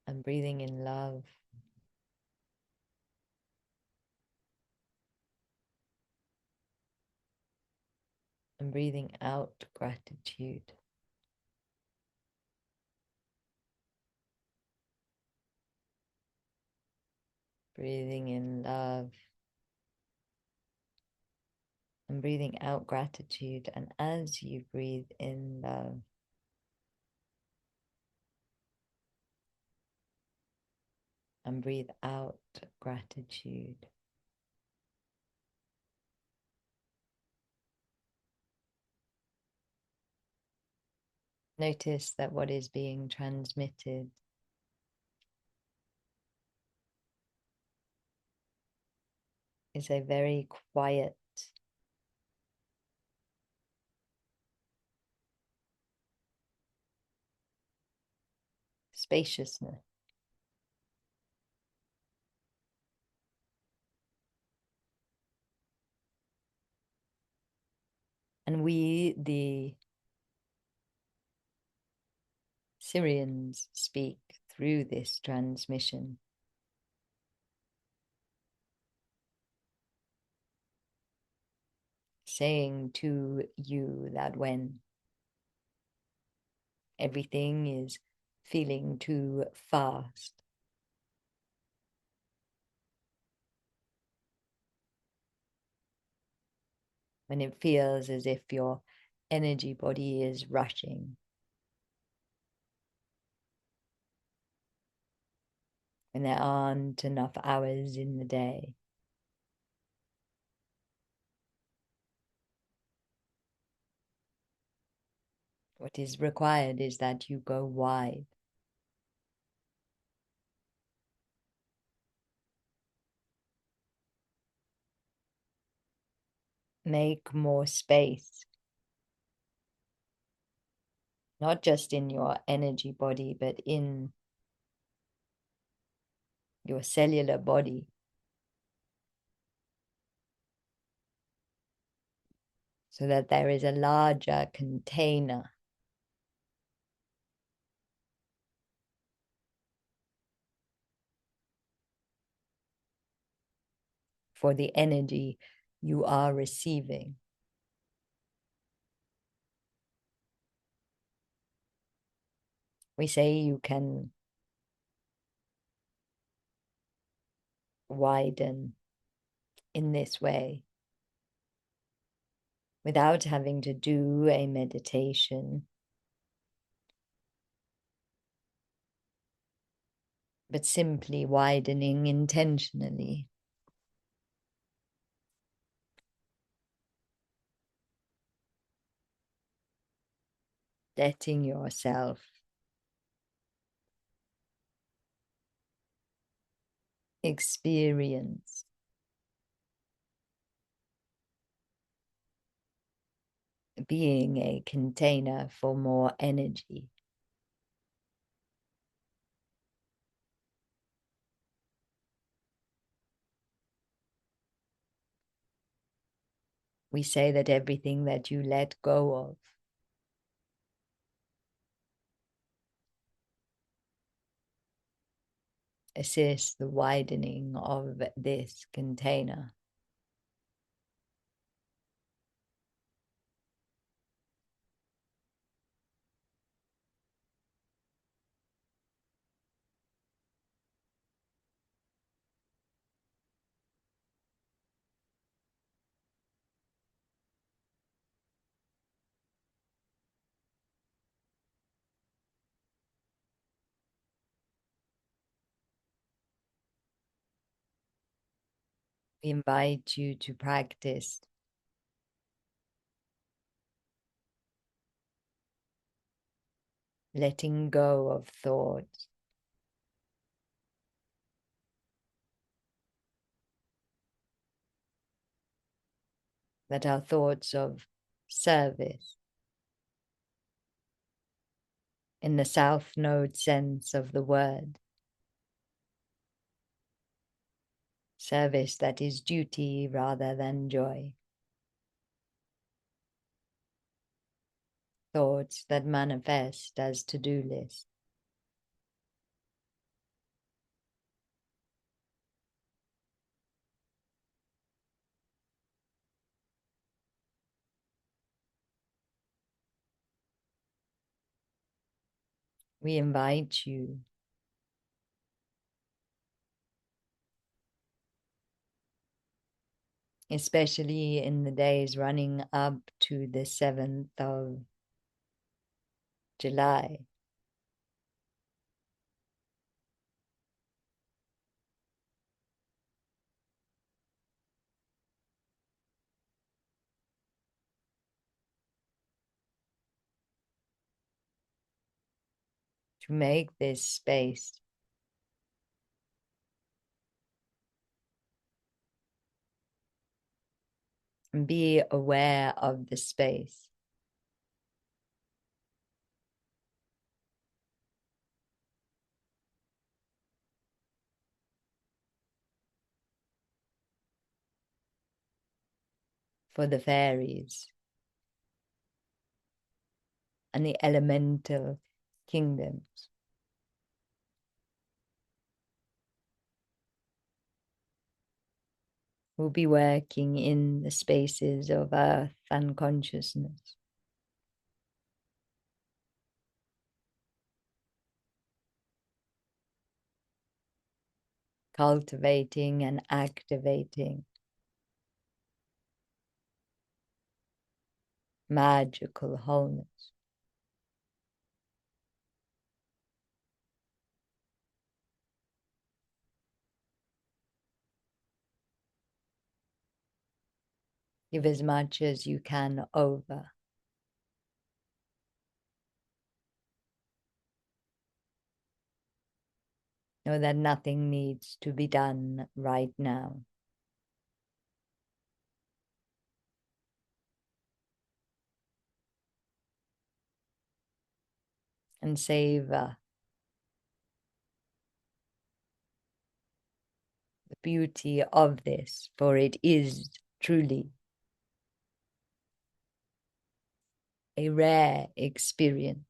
And breathing in love. And breathing out gratitude. Breathing in love. And breathing out gratitude. And as you breathe in love, and breathe out gratitude, notice that what is being transmitted is a very quiet, spaciousness. And we, the Syrians, speak through this transmission, saying to you that when everything is feeling too fast, when it feels as if your energy body is rushing, when there aren't enough hours in the day, what is required is that you go wide. Make more space, not just in your energy body, but in your cellular body, so that there is a larger container for the energy you are receiving. We say you can widen in this way without having to do a meditation, but simply widening intentionally. Letting yourself experience being a container for more energy. We say that everything that you let go of assists the widening of this container. We invite you to practice letting go of thoughts, that are thoughts of service in the South Node sense of the word, service that is duty rather than joy, thoughts that manifest as to-do lists, we invite you especially in the days running up to the 7th of July, to make this space and be aware of the space. For the fairies and the elemental kingdoms. We'll be working in the spaces of earth and consciousness. Cultivating and activating magical wholeness. Give as much as you can over. Know that nothing needs to be done right now. And savor the beauty of this, for it is truly a rare experience.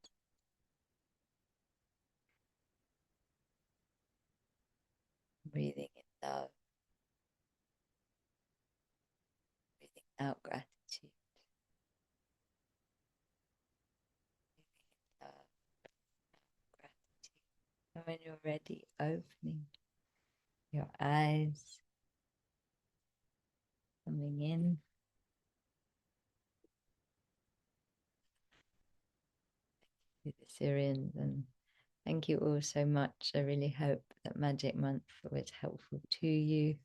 Breathing in love, breathing out gratitude. Breathing in love, gratitude. And when you're ready, opening your eyes, coming in. To the Syrians, and thank you all so much. I really hope that Magic Month was helpful to you.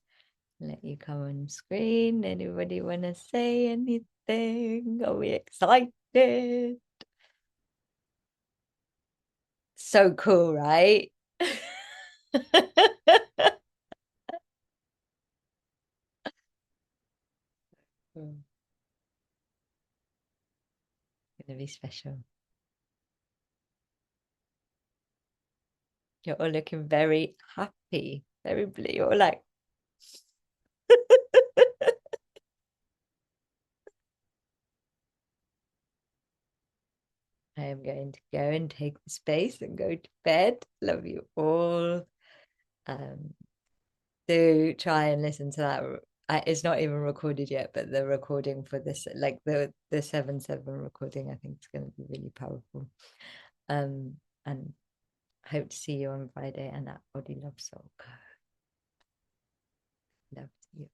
Let you come on screen. Anybody want to say anything? Are we excited? So cool, right? Gonna be special. You're all looking very happy, very blue. You're like I am going to go and take the space and go to bed. Love you all. Do try and listen to that. It's not even recorded yet, but the recording for this, like the 7/7 recording, I think it's going to be really powerful. And hope to see you on Friday. And that body love soul. Love you.